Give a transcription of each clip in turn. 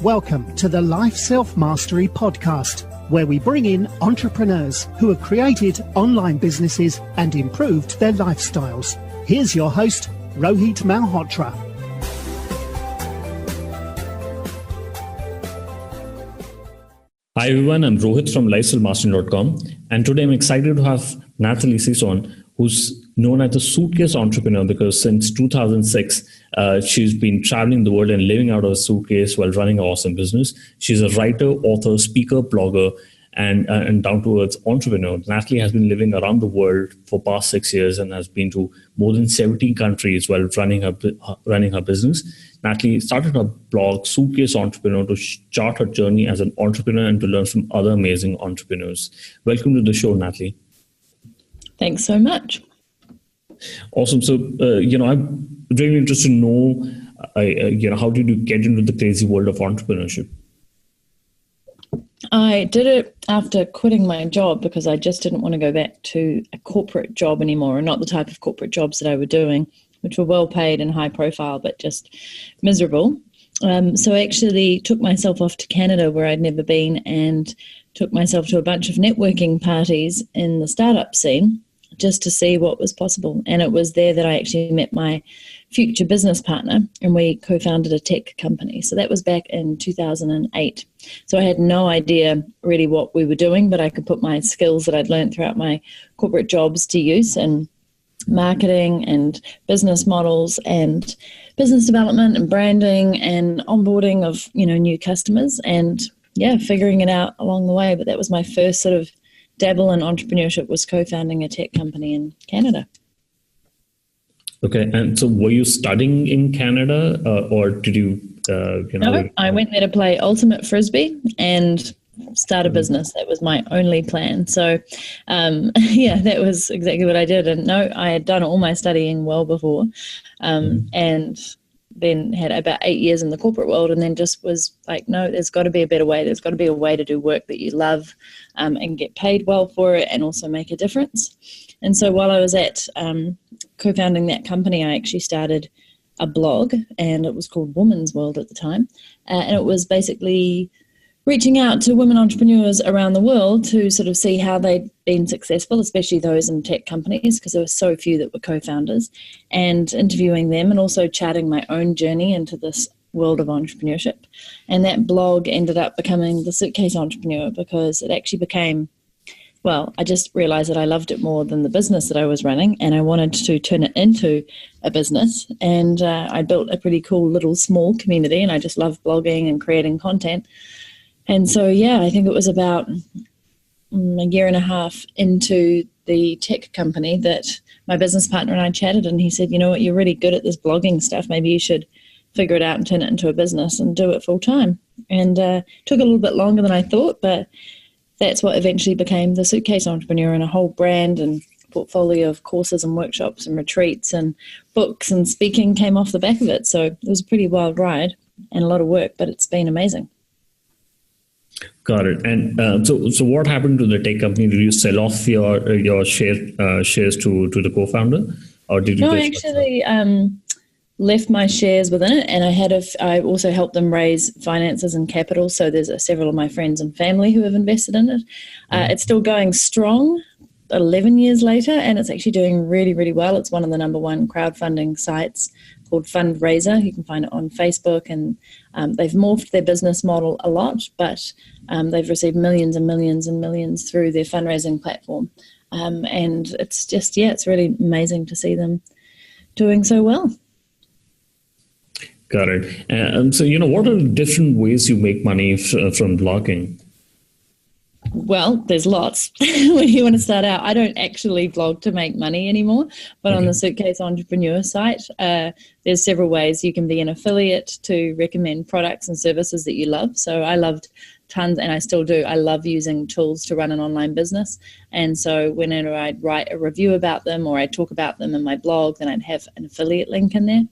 Welcome to the Life Self-Mastery Podcast, where we bring in entrepreneurs who have created online businesses and improved their lifestyles. Here's your host, Rohit Malhotra. Hi everyone, I'm Rohit from lifeselfmastering.com, and today I'm excited to have Natalie Sisson, who's known as a Suitcase Entrepreneur because since 2006, she's been traveling the world and living out of a suitcase while running an awesome business. She's a writer, author, speaker, blogger, and down-to-earth entrepreneur. Natalie has been living around the world for past 6 years and has been to more than 17 countries while running her business. Natalie started her blog, Suitcase Entrepreneur, to chart her journey as an entrepreneur and to learn from other amazing entrepreneurs. Welcome to the show, Natalie. Thanks so much. Awesome. So, I'm really interested to know, how did you get into the crazy world of entrepreneurship? I did it after quitting my job because I just didn't want to go back to a corporate job anymore, and not the type of corporate jobs that I were doing, which were well paid and high profile, but just miserable. So I actually took myself off to Canada where I'd never been and took myself to a bunch of networking parties in the startup scene just to see what was possible. And it was there that I actually met my future business partner, and we co-founded a tech company. So that was back in 2008. So I had no idea really what we were doing, but I could put my skills that I'd learned throughout my corporate jobs to use, and marketing and business models and business development and branding and onboarding of, new customers, and figuring it out along the way. But that was my first sort of dabble in entrepreneurship, was co-founding a tech company in Canada. Okay, and so were you studying in Canada, or did you? No, I went there to play ultimate frisbee and start a business. That was my only plan. So, that was exactly what I did. And no, I had done all my studying well before, and then had about 8 years in the corporate world, and then just was like, no, there's got to be a better way. There's got to be a way to do work that you love, and get paid well for it, and also make a difference. And so while I was at co-founding that company, I actually started a blog, and it was called Woman's World at the time. And it was basically reaching out to women entrepreneurs around the world to sort of see how they'd been successful, especially those in tech companies, because there were so few that were co-founders, and interviewing them, and also charting my own journey into this world of entrepreneurship. And that blog ended up becoming the Suitcase Entrepreneur, because it actually became, I just realized that I loved it more than the business that I was running, and I wanted to turn it into a business. And I built a pretty cool little small community, and I just love blogging and creating content. And so, I think it was about a year and a half into the tech company that my business partner and I chatted, and he said, you know what, you're really good at this blogging stuff. Maybe you should figure it out and turn it into a business and do it full time. And took a little bit longer than I thought, but that's what eventually became the Suitcase Entrepreneur, and a whole brand and portfolio of courses and workshops and retreats and books and speaking came off the back of it. So it was a pretty wild ride and a lot of work, but it's been amazing. Got it. And so what happened to the tech company? Did you sell off your shares to the co-founder, or did you? No, I actually left my shares within it, and I also helped them raise finances and capital. So there's several of my friends and family who have invested in it. It's still going strong 11 years later, and it's actually doing really, really well. It's one of the number one crowdfunding sites called Fundraiser. You can find it on Facebook, and they've morphed their business model a lot, but they've received millions and millions and millions through their fundraising platform. And it's just, it's really amazing to see them doing so well. Got it. So, what are the different ways you make money from blogging? Well, there's lots. When you want to start out, I don't actually blog to make money anymore, but on the Suitcase Entrepreneur site, there's several ways. You can be an affiliate to recommend products and services that you love. So I loved tons, and I still do. I love using tools to run an online business. And so whenever I'd write a review about them or I talk about them in my blog, then I'd have an affiliate link in there.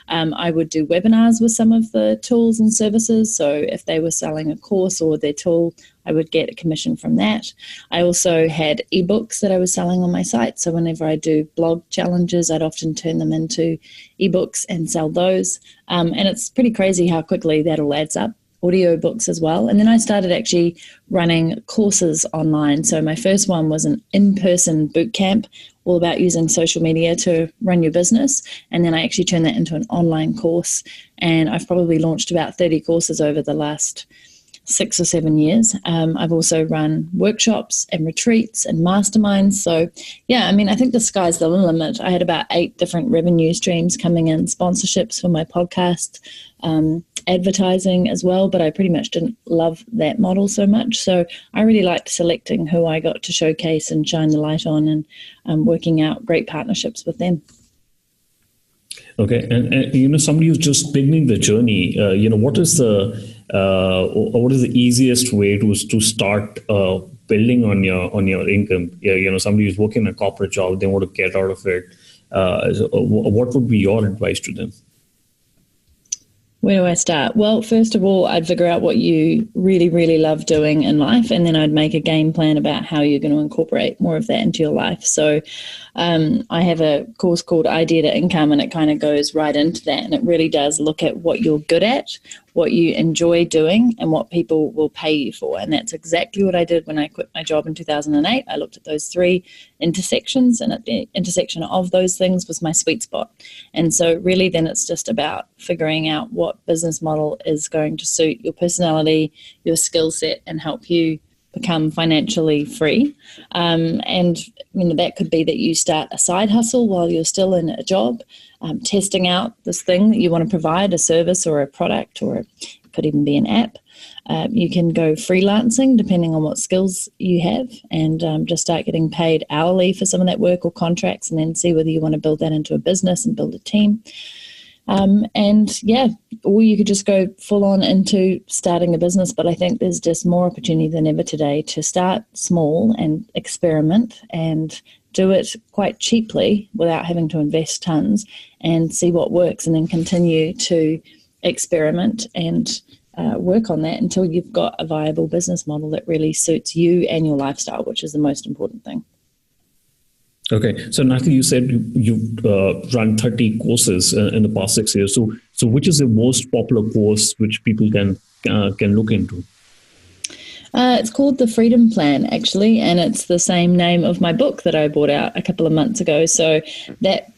I would do webinars with some of the tools and services. So if they were selling a course or their tool, I would get a commission from that. I also had ebooks that I was selling on my site. So whenever I do blog challenges, I'd often turn them into ebooks and sell those. And it's pretty crazy how quickly that all adds up. audiobooks as well. And then I started actually running courses online. So my first one was an in-person boot camp, all about using social media to run your business. And then I actually turned that into an online course. And I've probably launched about 30 courses over the last 6 or 7 years. I've also run workshops and retreats and masterminds. So yeah, I mean, I think the sky's the limit. I had about 8 different revenue streams coming in, sponsorships for my podcast, advertising as well, but I pretty much didn't love that model so much. So I really liked selecting who I got to showcase and shine the light on, and working out great partnerships with them. Okay, and somebody who's just beginning the journey, what is the easiest way to start building on your income? Somebody who's working a corporate job, they want to get out of it. What would be your advice to them? Where do I start? Well, first of all, I'd figure out what you really, really love doing in life, and then I'd make a game plan about how you're going to incorporate more of that into your life. So I have a course called Idea to Income, and it kind of goes right into that, and it really does look at what you're good at, what you enjoy doing, and what people will pay you for. And that's exactly what I did when I quit my job in 2008. I looked at those 3 intersections, and at the intersection of those things was my sweet spot. And so really then it's just about figuring out what business model is going to suit your personality, your skill set, and help you become financially free. And that could be that you start a side hustle while you're still in a job, testing out this thing that you want to provide, a service or a product, or it could even be an app. You can go freelancing depending on what skills you have, and just start getting paid hourly for some of that work or contracts, and then see whether you want to build that into a business and build a team. Or you could just go full on into starting a business. But I think there's just more opportunity than ever today to start small and experiment and do it quite cheaply without having to invest tons, and see what works, and then continue to experiment and work on that until you've got a viable business model that really suits you and your lifestyle, which is the most important thing. Okay, so Natalie, you said you've run 30 courses in the past 6 years. So which is the most popular course which people can look into? It's called the Freedom Plan, actually, and it's the same name of my book that I brought out a couple of months ago. So that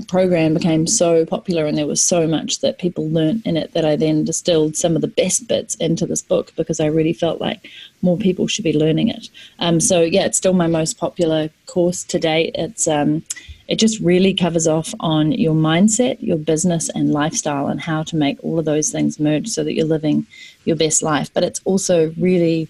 program became so popular, and there was so much that people learnt in it, that I then distilled some of the best bits into this book, because I really felt like more people should be learning it. It's still my most popular course to date. It just really covers off on your mindset, your business and lifestyle, and how to make all of those things merge so that you're living your best life. But it's also really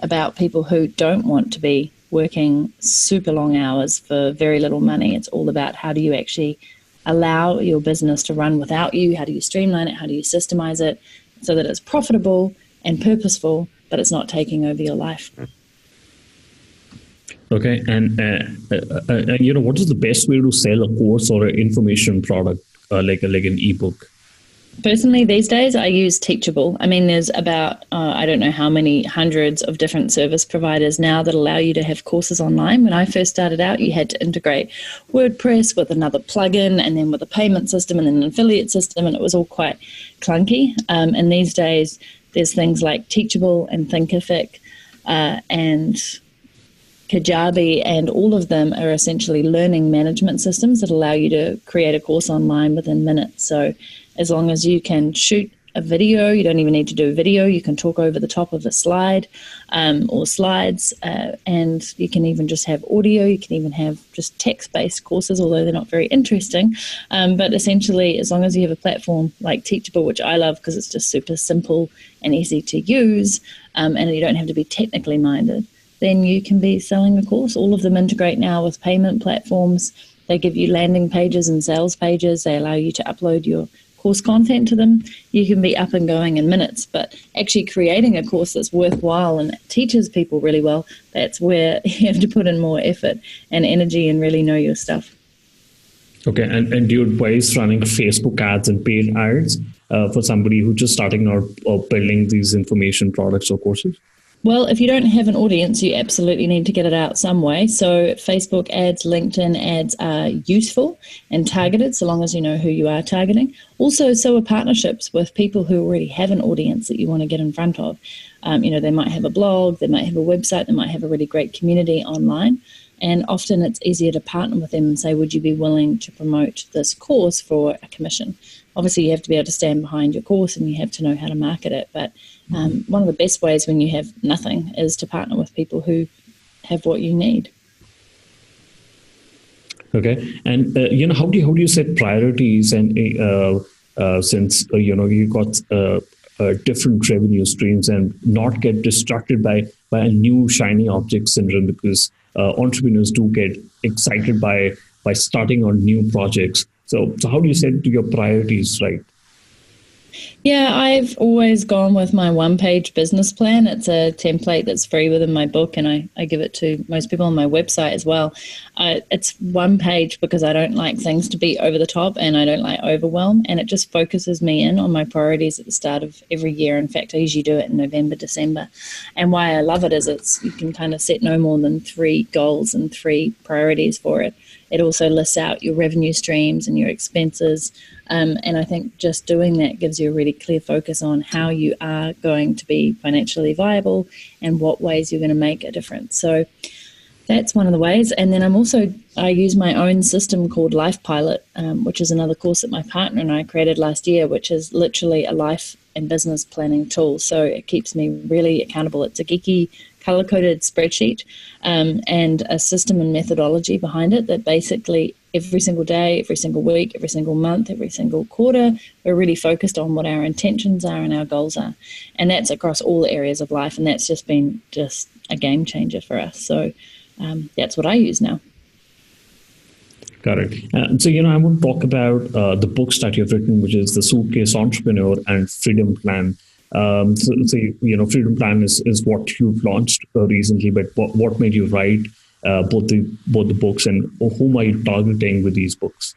about people who don't want to be working super long hours for very little money. It's all about how do you actually allow your business to run without you? How do you streamline it? How do you systemize it so that it's profitable and purposeful, but it's not taking over your life? Okay, and what is the best way to sell a course or an information product like an ebook? Personally, these days, I use Teachable. I mean, there's about, I don't know how many hundreds of different service providers now that allow you to have courses online. When I first started out, you had to integrate WordPress with another plugin, and then with a payment system, and then an affiliate system, and it was all quite clunky. And these days, there's things like Teachable and Thinkific and Kajabi, and all of them are essentially learning management systems that allow you to create a course online within minutes. So as long as you can shoot a video, you don't even need to do a video, you can talk over the top of a slide or slides, and you can even just have audio, you can even have just text-based courses, although they're not very interesting. But essentially, as long as you have a platform like Teachable, which I love because it's just super simple and easy to use, and you don't have to be technically minded, then you can be selling a course. All of them integrate now with payment platforms. They give you landing pages and sales pages. They allow you to upload your course content to them. You can be up and going in minutes, but actually creating a course that's worthwhile and teaches people really well, that's where you have to put in more effort and energy and really know your stuff. Okay, and do you advise running Facebook ads and paid ads for somebody who's just starting or building these information products or courses? Well, if you don't have an audience, you absolutely need to get it out some way. So Facebook ads, LinkedIn ads are useful and targeted, so long as you know who you are targeting. Also, so are partnerships with people who already have an audience that you want to get in front of. They might have a blog, they might have a website, they might have a really great community online. And often it's easier to partner with them and say, would you be willing to promote this course for a commission? Obviously, you have to be able to stand behind your course and you have to know how to market it. But one of the best ways when you have nothing is to partner with people who have what you need. Okay. And, how do you set priorities? And since, you got different revenue streams and not get distracted by a new shiny object syndrome, because entrepreneurs do get excited by starting on new projects. So how do you set your priorities right? Yeah, I've always gone with my one-page business plan. It's a template that's free within my book, and I give it to most people on my website as well. It's one page because I don't like things to be over the top and I don't like overwhelm, and it just focuses me in on my priorities at the start of every year. In fact, I usually do it in November, December. And why I love it is you can kind of set no more than 3 goals and 3 priorities for it. It also lists out your revenue streams and your expenses. And I think just doing that gives you a really clear focus on how you are going to be financially viable and what ways you're going to make a difference. So that's one of the ways. And then I use my own system called Life Pilot, which is another course that my partner and I created last year, which is literally a life and business planning tool. So it keeps me really accountable. It's a geeky, color-coded spreadsheet and a system and methodology behind it that basically every single day, every single week, every single month, every single quarter, we're really focused on what our intentions are and our goals are. And that's across all areas of life. And that's just been a game changer for us. So that's what I use now. Got it. So, I want to talk about the books that you've written, which is The Suitcase Entrepreneur and Freedom Plan. Freedom Plan is what you've launched recently, but what made you write both the books, and whom are you targeting with these books?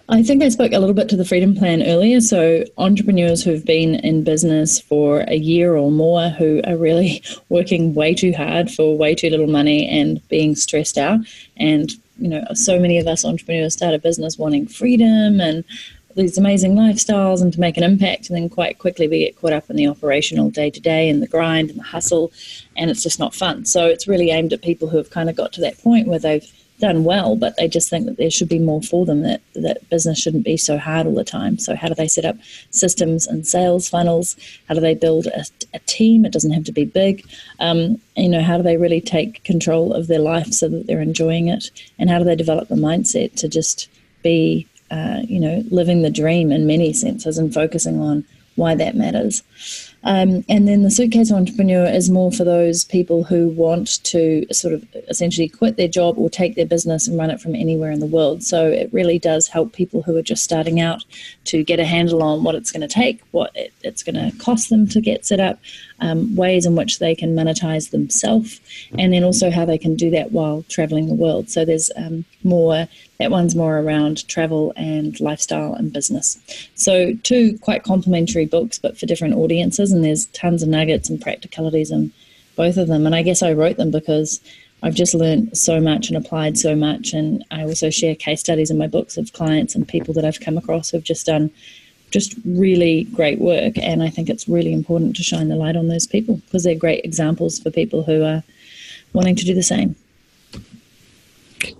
I think I spoke a little bit to the Freedom Plan earlier. So entrepreneurs who've been in business for a year or more, who are really working way too hard for way too little money and being stressed out. And, so many of us entrepreneurs start a business wanting freedom and these amazing lifestyles and to make an impact. And then quite quickly we get caught up in the operational day-to-day and the grind and the hustle, and it's just not fun. So it's really aimed at people who have kind of got to that point where they've done well, but they just think that there should be more for them, that business shouldn't be so hard all the time. So how do they set up systems and sales funnels? How do they build a team? It doesn't have to be big. How do they really take control of their life so that they're enjoying it? And how do they develop the mindset to just be, living the dream in many senses and focusing on why that matters? And then the Suitcase Entrepreneur is more for those people who want to sort of essentially quit their job or take their business and run it from anywhere in the world. So it really does help people who are just starting out to get a handle on what it's going to take, what it's going to cost them to get set up, ways in which they can monetize themselves, and then also how they can do that while traveling the world. So there's that one's more around travel and lifestyle and business. So 2 quite complementary books, but for different audiences, and there's tons of nuggets and practicalities in both of them. And I guess I wrote them because I've just learned so much and applied so much. And I also share case studies in my books of clients and people that I've come across who've just done really great work. And I think it's really important to shine the light on those people because they're great examples for people who are wanting to do the same.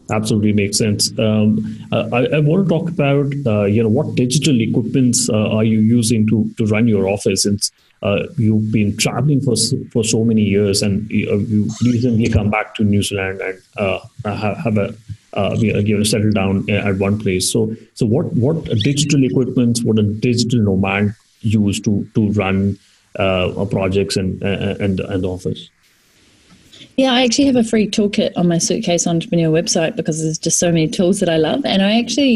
Absolutely makes sense. I want to talk about, what digital equipments are you using to run your office? Since you've been traveling for so many years, and you recently come back to New Zealand and have settled down at one place. So what digital equipments would a digital nomad use to run projects and the office? Yeah, I actually have a free toolkit on my Suitcase Entrepreneur website because there's just so many tools that I love. And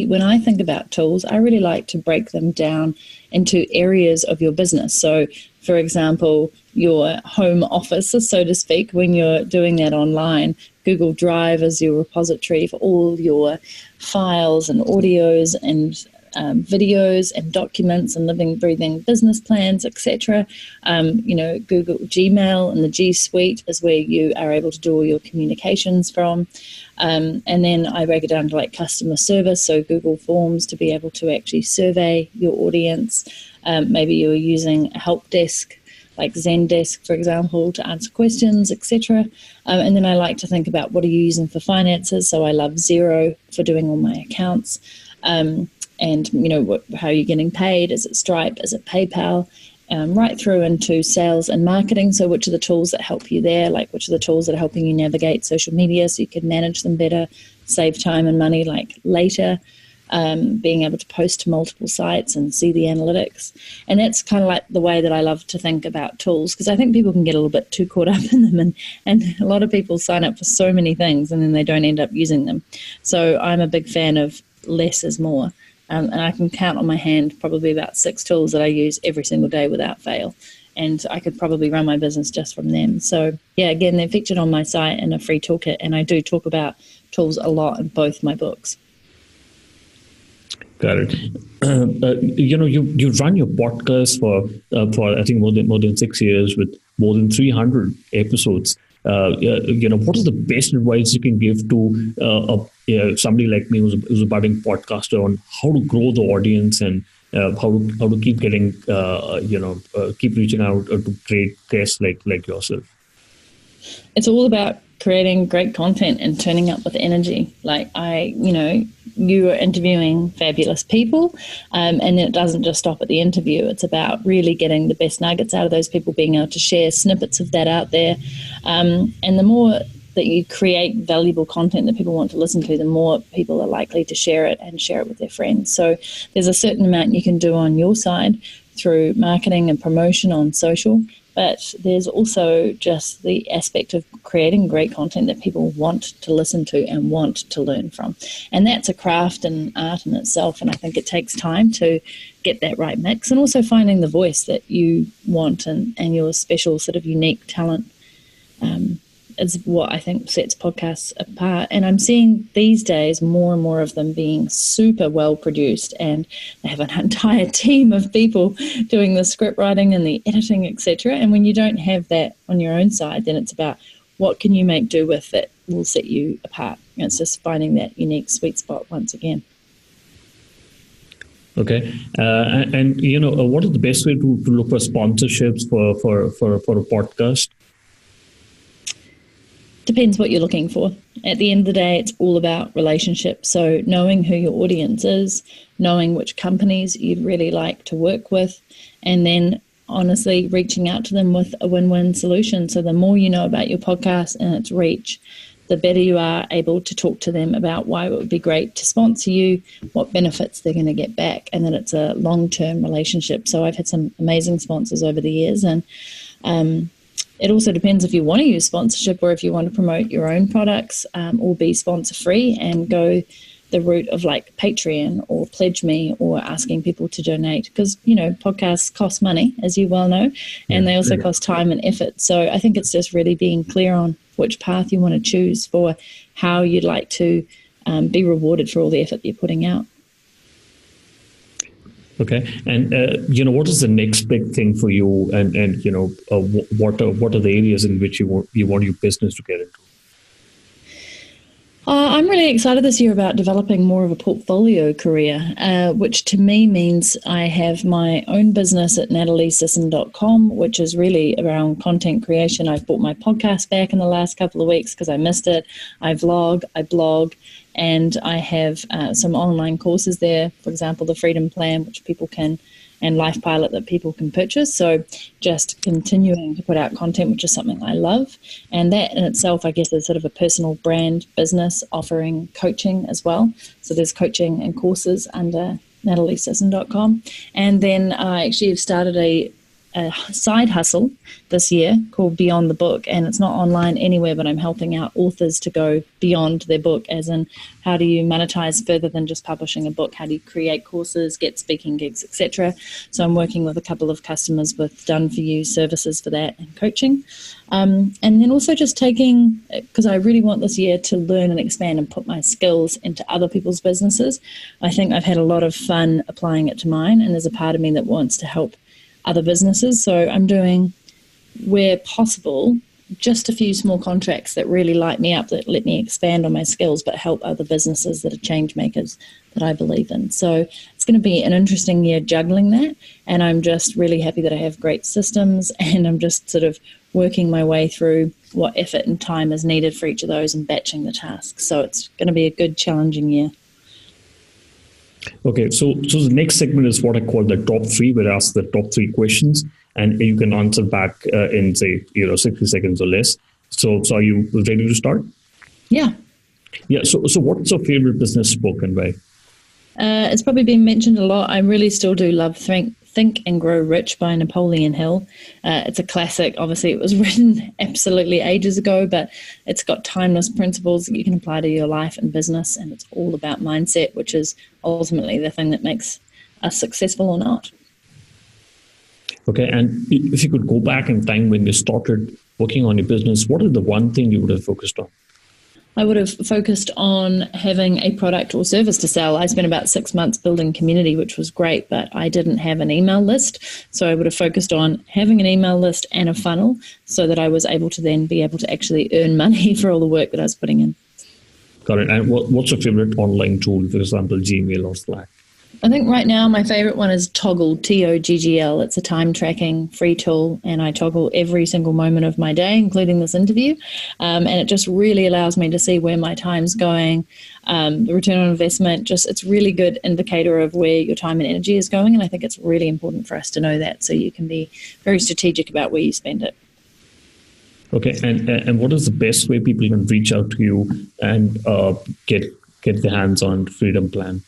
when I think about tools, I really like to break them down into areas of your business. So, for example, your home office, so to speak, when you're doing that online, Google Drive is your repository for all your files and audios and videos and documents and living, breathing business plans, etc. Google Gmail and the G Suite is where you are able to do all your communications from. And then I break it down to like customer service, so Google Forms to be able to actually survey your audience. Maybe you're using a help desk like Zendesk, for example, to answer questions, etc. And then I like to think about what are you using for finances. So I love Xero for doing all my accounts. And, how are you getting paid? Is it Stripe? Is it PayPal? Right through into sales and marketing. So which are the tools that help you there? Like which are the tools that are helping you navigate social media so you can manage them better, save time and money like later. Being able to post to multiple sites and see the analytics. And that's kind of like the way that I love to think about tools, because I think people can get a little bit too caught up in them, and a lot of people sign up for so many things and then they don't end up using them. So I'm a big fan of less is more. And I can count on my hand probably about 6 tools that I use every single day without fail. And I could probably run my business just from them. So yeah, again, they're featured on my site in a free toolkit, and I do talk about tools a lot in both my books. Got it. You run your podcast for I think more than 6 years with more than 300 episodes. What is the best advice you can give to somebody like me who's a budding podcaster on how to grow the audience and how to keep getting keep reaching out to great guests like yourself? It's all about creating great content and turning up with energy. Like you are interviewing fabulous people, and it doesn't just stop at the interview. It's about really getting the best nuggets out of those people, being able to share snippets of that out there. And the more that you create valuable content that people want to listen to, the more people are likely to share it and share it with their friends. So there's a certain amount you can do on your side through marketing and promotion on social, but there's also just the aspect of creating great content that people want to listen to and want to learn from. And that's a craft and art in itself. And I think it takes time to get that right mix, and also finding the voice that you want and your special sort of unique talent is what I think sets podcasts apart. And I'm seeing these days more and more of them being super well produced, and they have an entire team of people doing the script writing and the editing, etc. And when you don't have that on your own side, then it's about what can you make do with that will set you apart. And it's just finding that unique sweet spot once again. Okay, and what is the best way to look for sponsorships for a podcast? Depends what you're looking for. At the end of the day, it's all about relationships. So knowing who your audience is, knowing which companies you'd really like to work with, and then honestly reaching out to them with a win-win solution. So the more you know about your podcast and its reach, the better you are able to talk to them about why it would be great to sponsor you, what benefits they're going to get back, and that it's a long-term relationship. So I've had some amazing sponsors over the years, and it also depends if you want to use sponsorship or if you want to promote your own products or be sponsor-free and go the route of like Patreon or Pledge Me or asking people to donate, because, podcasts cost money, as you well know, and they also cost time and effort. So I think it's just really being clear on which path you want to choose for how you'd like to be rewarded for all the effort that you're putting out. Okay, and what is the next big thing for you, and what are the areas in which you want your business to get into? I'm really excited this year about developing more of a portfolio career, which to me means I have my own business at nataliesisson.com, which is really around content creation. I've brought my podcast back in the last couple of weeks because I missed it. I vlog, I blog, and I have some online courses there, for example, the Freedom Plan, which people can, and Life Pilot that people can purchase. So just continuing to put out content, which is something I love. And that in itself, I guess, is sort of a personal brand business offering coaching as well. So there's coaching and courses under nataliesisson.com. And then I actually have started a a side hustle this year called Beyond the Book, and it's not online anywhere, but I'm helping out authors to go beyond their book, as in how do you monetize further than just publishing a book? How do you create courses, get speaking gigs, etc.? So I'm working with a couple of customers with done-for-you services for that and coaching. And then also just taking, because I really want this year to learn and expand and put my skills into other people's businesses. I think I've had a lot of fun applying it to mine, and there's a part of me that wants to help other businesses. So I'm doing, where possible, just a few small contracts that really light me up, that let me expand on my skills, but help other businesses that are change makers that I believe in. So it's going to be an interesting year juggling that. And I'm just really happy that I have great systems, and I'm just sort of working my way through what effort and time is needed for each of those and batching the tasks. So it's going to be a good, challenging year. Okay, so the next segment is what I call the top three, where I ask the top three questions, and you can answer back in, say, 60 seconds or less. So are you ready to start? Yeah. Yeah. So what's your favorite business book and why? It's probably been mentioned a lot. I really still do love Think and Grow Rich by Napoleon Hill. It's a classic. Obviously, it was written absolutely ages ago, but it's got timeless principles that you can apply to your life and business, and it's all about mindset, which is ultimately the thing that makes us successful or not. Okay, and if you could go back in time when you started working on your business, what is the one thing you would have focused on? I would have focused on having a product or service to sell. I spent about 6 months building community, which was great, but I didn't have an email list. So I would have focused on having an email list and a funnel so that I was able to then be able to actually earn money for all the work that I was putting in. Got it. And what's your favorite online tool, for example, Gmail or Slack? I think right now my favorite one is Toggle, Toggl. It's a time tracking free tool, and I toggle every single moment of my day, including this interview. And it just really allows me to see where my time's going, the return on investment. It's really good indicator of where your time and energy is going. And I think it's really important for us to know that, so you can be very strategic about where you spend it. Okay. And what is the best way people can reach out to you and get their hands on Freedom Plan?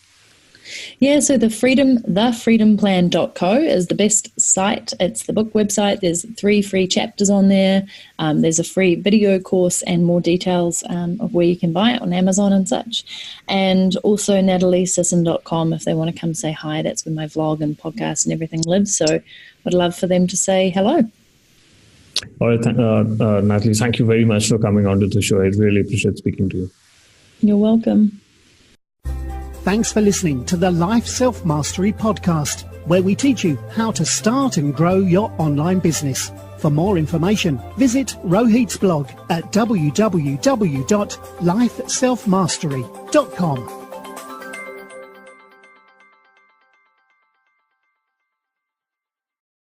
Yeah, so thefreedomplan.co is the best site. It's the book website. There's 3 free chapters on there. There's a free video course and more details of where you can buy it on Amazon and such. And also nataliesisson.com if they want to come say hi. That's where my vlog and podcast and everything lives. So I'd love for them to say hello. All right, Natalie, thank you very much for coming on to the show. I really appreciate speaking to you. You're welcome. Thanks for listening to the Life Self-Mastery Podcast, where we teach you how to start and grow your online business. For more information, visit Rohit's blog at www.lifeselfmastery.com.